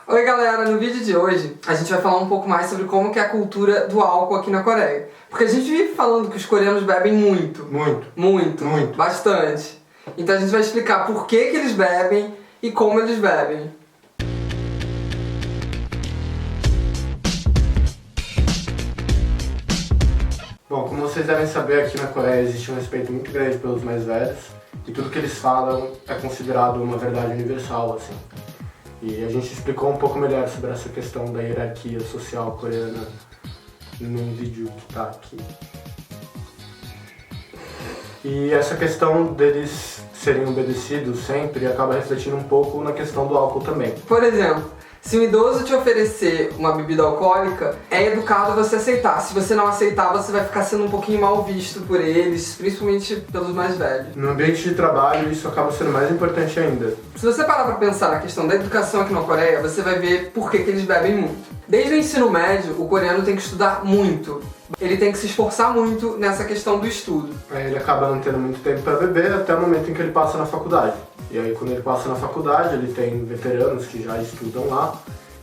Oi galera, no vídeo de hoje a gente vai falar um pouco mais sobre como que é a cultura do álcool aqui na Coreia. Porque a gente vive falando que os coreanos bebem muito. Muito. Bastante. Então a gente vai explicar por que eles bebem e como eles bebem. Bom, como vocês devem saber, aqui na Coreia existe um respeito muito grande pelos mais velhos e tudo que eles falam é considerado uma verdade universal, assim. E a gente explicou um pouco melhor sobre essa questão da hierarquia social coreana num vídeo que tá aqui. E essa questão deles serem obedecidos sempre acaba refletindo um pouco na questão do álcool também. Por exemplo, se um idoso te oferecer uma bebida alcoólica, é educado você aceitar. Se você não aceitar, você vai ficar sendo um pouquinho mal visto por eles, principalmente pelos mais velhos. No ambiente de trabalho, isso acaba sendo mais importante ainda. Se você parar pra pensar na questão da educação aqui na Coreia, você vai ver por que eles bebem muito. Desde o ensino médio, o coreano tem que estudar muito. Ele tem que se esforçar muito nessa questão do estudo. Aí ele acaba não tendo muito tempo para beber até o momento em que ele passa na faculdade. E aí quando ele passa na faculdade, ele tem veteranos que já estudam lá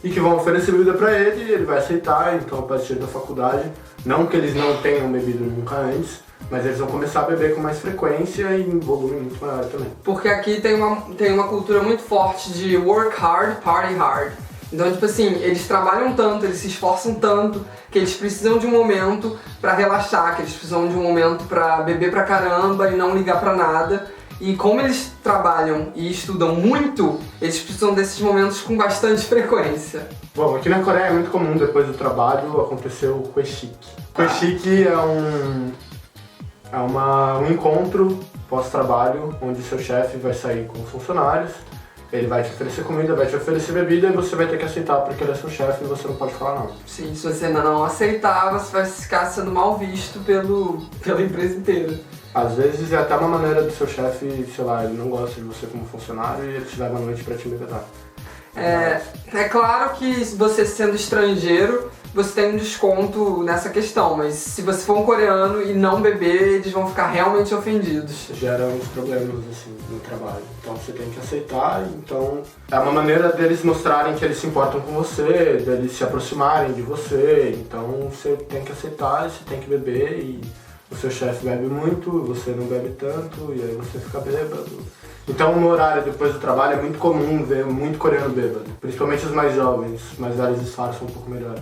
e que vão oferecer bebida para ele e ele vai aceitar. Então a partir da faculdade, não que eles não tenham bebido nunca antes, mas eles vão começar a beber com mais frequência e em volume muito maior também. Porque aqui tem uma cultura muito forte de work hard, party hard. Então, tipo assim, eles trabalham tanto, eles se esforçam tanto, que eles precisam de um momento pra relaxar, que eles precisam de um momento pra beber pra caramba e não ligar pra nada. E como eles trabalham e estudam muito, eles precisam desses momentos com bastante frequência. Bom, aqui na Coreia é muito comum, depois do trabalho, acontecer o Kweshik. Kweshik é um encontro pós-trabalho, onde seu chefe vai sair com os funcionários. Ele vai te oferecer comida, vai te oferecer bebida e você vai ter que aceitar porque ele é seu chefe e você não pode falar não. Sim, se você não aceitar, você vai ficar sendo mal visto pela empresa inteira. Às vezes é até uma maneira do seu chefe, sei lá, ele não gosta de você como funcionário e ele te leva à noite pra te embebedar. É claro que você sendo estrangeiro, você tem um desconto nessa questão, mas se você for um coreano e não beber, eles vão ficar realmente ofendidos. Gera uns problemas assim no trabalho, então você tem que aceitar, então é uma maneira deles mostrarem que eles se importam com você, deles se aproximarem de você, então você tem que aceitar e você tem que beber e o seu chefe bebe muito, você não bebe tanto e aí você fica bêbado. Então no horário depois do trabalho é muito comum ver muito coreano bêbado, principalmente os mais jovens, os mais velhos disfarçam um pouco melhor.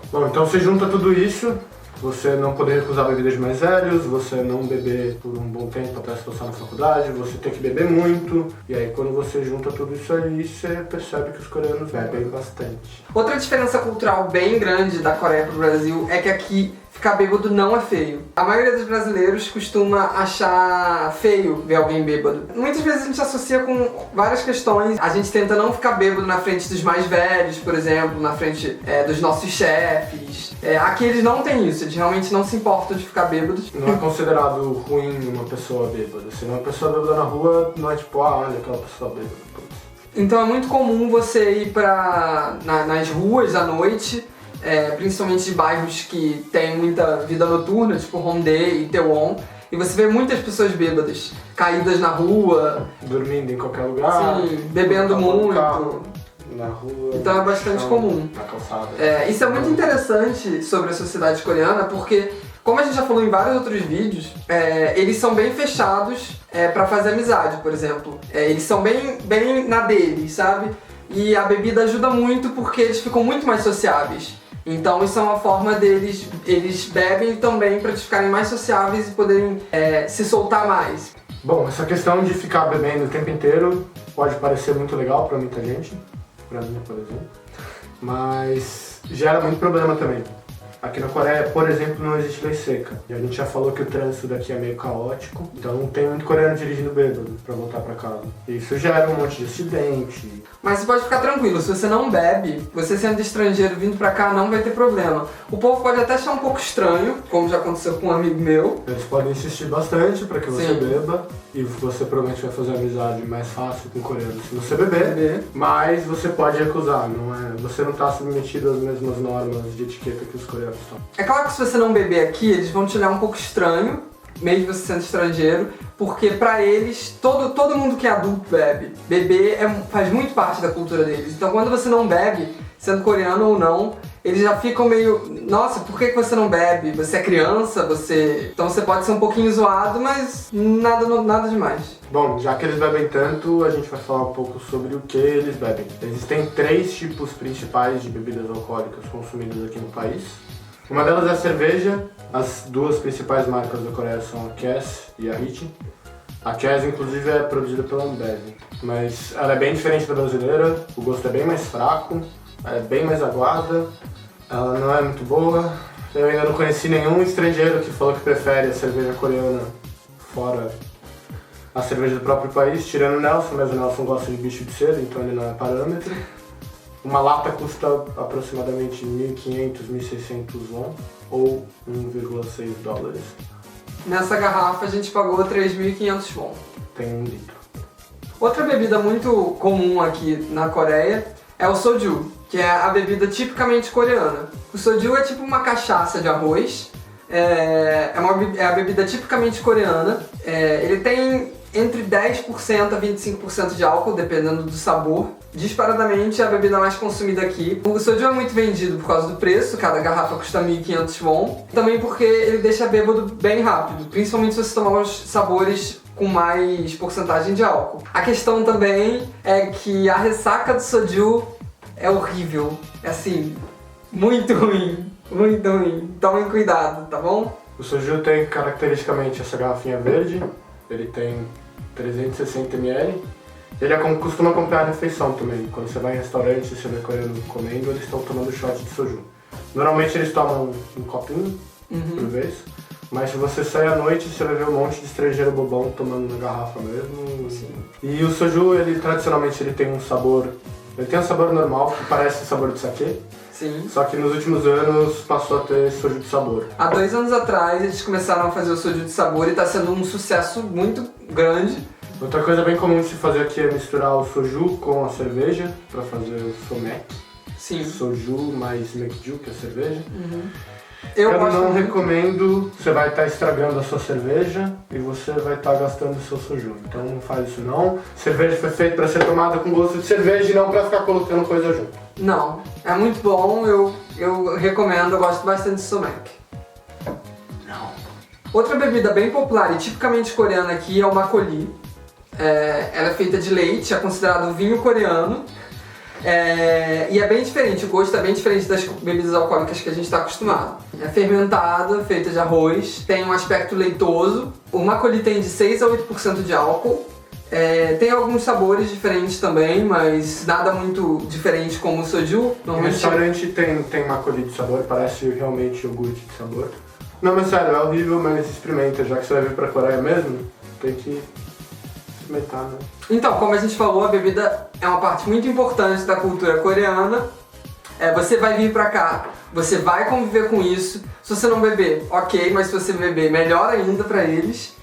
Bom, então você junta tudo isso, você não poder recusar bebidas de mais velhos, você não beber por um bom tempo até se passar na faculdade, você tem que beber muito, e aí quando você junta tudo isso aí, você percebe que os coreanos bebem bastante. Outra diferença cultural bem grande da Coreia pro Brasil é que aqui ficar bêbado não é feio. A maioria dos brasileiros costuma achar feio ver alguém bêbado. Muitas vezes a gente associa com várias questões. A gente tenta não ficar bêbado na frente dos mais velhos, por exemplo, na frente dos nossos chefes. Aqui eles não têm isso, eles realmente não se importam de ficar bêbados. Não é considerado ruim uma pessoa bêbada. Se uma pessoa bêbada na rua, não é tipo, olha aquela pessoa bêbada. Então é muito comum você ir nas ruas à noite, principalmente de bairros que tem muita vida noturna, tipo Hongdae e Itaewon, e você vê muitas pessoas bêbadas, caídas na rua, dormindo em qualquer lugar, sim, bebendo muito, carro, na rua, então é bastante comum. Na calçada. Isso é muito interessante sobre a sociedade coreana, porque como a gente já falou em vários outros vídeos, eles são bem fechados pra fazer amizade, por exemplo. Eles são bem na deles, sabe? E a bebida ajuda muito porque eles ficam muito mais sociáveis. Então isso é uma forma deles, eles bebem também para eles ficarem mais sociáveis e poderem se soltar mais. Bom, essa questão de ficar bebendo o tempo inteiro pode parecer muito legal para muita gente, para mim, por exemplo, mas gera muito problema também. Aqui na Coreia, por exemplo, não existe lei seca. E a gente já falou que o trânsito daqui é meio caótico, então não tem muito coreano dirigindo bêbado pra voltar pra casa. E isso gera um monte de acidente. Mas você pode ficar tranquilo, se você não bebe, você sendo estrangeiro vindo pra cá não vai ter problema. O povo pode até achar um pouco estranho, como já aconteceu com um amigo meu. Eles podem insistir bastante pra que você Sim. beba, e você provavelmente vai fazer amizade mais fácil com o coreano se você beber. Mas você pode recusar, você não tá submetido às mesmas normas de etiqueta que os coreanos estão. É claro que se você não beber aqui, eles vão te olhar um pouco estranho, mesmo você sendo estrangeiro, porque pra eles, todo mundo que é adulto bebe. Beber faz muito parte da cultura deles. Então quando você não bebe, sendo coreano ou não, eles já ficam meio, nossa, por que você não bebe? Você é criança, Então você pode ser um pouquinho zoado, mas nada demais. Bom, já que eles bebem tanto, a gente vai falar um pouco sobre o que eles bebem. Existem 3 tipos principais de bebidas alcoólicas consumidas aqui no país. Uma delas é a cerveja. As 2 principais marcas da Coreia são a Cass e a Hit. A Cass, inclusive, é produzida pela Ambev, mas ela é bem diferente da brasileira, o gosto é bem mais fraco, é bem mais aguada, ela não é muito boa. Eu ainda não conheci nenhum estrangeiro que falou que prefere a cerveja coreana fora a cerveja do próprio país, tirando o Nelson, mas o Nelson gosta de bicho de seda, então ele não é parâmetro. Uma lata custa aproximadamente 1.500, 1.600 won, ou 1,6 dólares. Nessa garrafa a gente pagou 3.500 won. Tem 1 litro. Outra bebida muito comum aqui na Coreia é o soju, que é a bebida tipicamente coreana. O soju é tipo uma cachaça de arroz, é a bebida tipicamente coreana. Ele tem entre 10% a 25% de álcool, dependendo do sabor. Disparadamente é a bebida mais consumida aqui. O soju é muito vendido por causa do preço, cada garrafa custa 1.500 won. Também porque ele deixa bêbado bem rápido, principalmente se você tomar os sabores com mais porcentagem de álcool. A questão também é que a ressaca do soju é horrível, é assim, muito ruim, muito ruim. Tomem cuidado, tá bom? O soju tem caracteristicamente essa garrafinha verde, ele tem 360 ml. Ele costuma acompanhar a refeição também. Quando você vai em restaurante e você vê coreano comendo, eles estão tomando shot de soju. Normalmente eles tomam um copinho por vez, mas se você sair à noite, você vai ver um monte de estrangeiro bobão tomando na garrafa mesmo. Sim. E o soju, tradicionalmente ele tem um sabor normal, que parece o sabor de saquê. Sim. Só que nos últimos anos passou a ter soju de sabor. Há 2 anos atrás eles começaram a fazer o soju de sabor e está sendo um sucesso muito grande. Outra coisa bem comum de se fazer aqui é misturar o soju com a cerveja para fazer o somek. Sim. Soju mais mekju, que é a cerveja. Eu não recomendo, você vai estar estragando a sua cerveja e você vai estar gastando o seu soju. Então não faz isso não. Cerveja foi feita para ser tomada com gosto de cerveja e não para ficar colocando coisa junto. Não, é muito bom, eu recomendo, eu gosto bastante de somek. Não. Outra bebida bem popular e tipicamente coreana aqui é o makgeolli. Ela é feita de leite, é considerado vinho coreano. E é bem diferente, o gosto é bem diferente das bebidas alcoólicas que a gente está acostumado. É fermentada, feita de arroz, tem um aspecto leitoso. O makgeolli tem de 6 a 8% de álcool. Tem alguns sabores diferentes também, mas nada muito diferente como o soju. No restaurante tem makgeolli de sabor, parece realmente iogurte de sabor. Não, mas sério, é horrível, mas experimenta, já que você vai vir pra Coreia mesmo, tem que experimentar, né? Então, como a gente falou, a bebida é uma parte muito importante da cultura coreana. Você vai vir pra cá, você vai conviver com isso. Se você não beber, ok, mas se você beber, melhor ainda pra eles.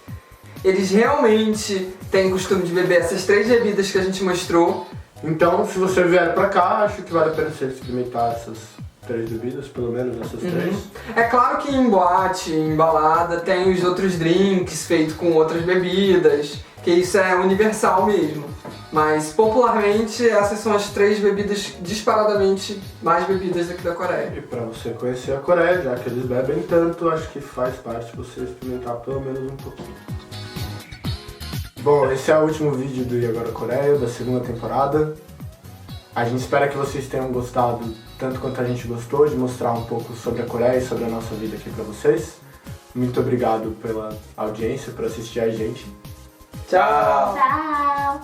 Eles realmente têm costume de beber essas 3 bebidas que a gente mostrou. Então, se você vier pra cá, acho que vale a pena você experimentar essas 3 bebidas, pelo menos essas 3. É claro que em boate, em balada, tem os outros drinks feitos com outras bebidas, que isso é universal mesmo. Mas popularmente essas são as 3 bebidas disparadamente mais bebidas aqui da Coreia. E pra você conhecer a Coreia, já que eles bebem tanto, acho que faz parte você experimentar pelo menos um pouquinho. Bom, esse é o último vídeo do E Agora Coreia, da 2ª temporada. A gente espera que vocês tenham gostado tanto quanto a gente gostou de mostrar um pouco sobre a Coreia e sobre a nossa vida aqui pra vocês. Muito obrigado pela audiência, por assistir a gente. Tchau! Tchau!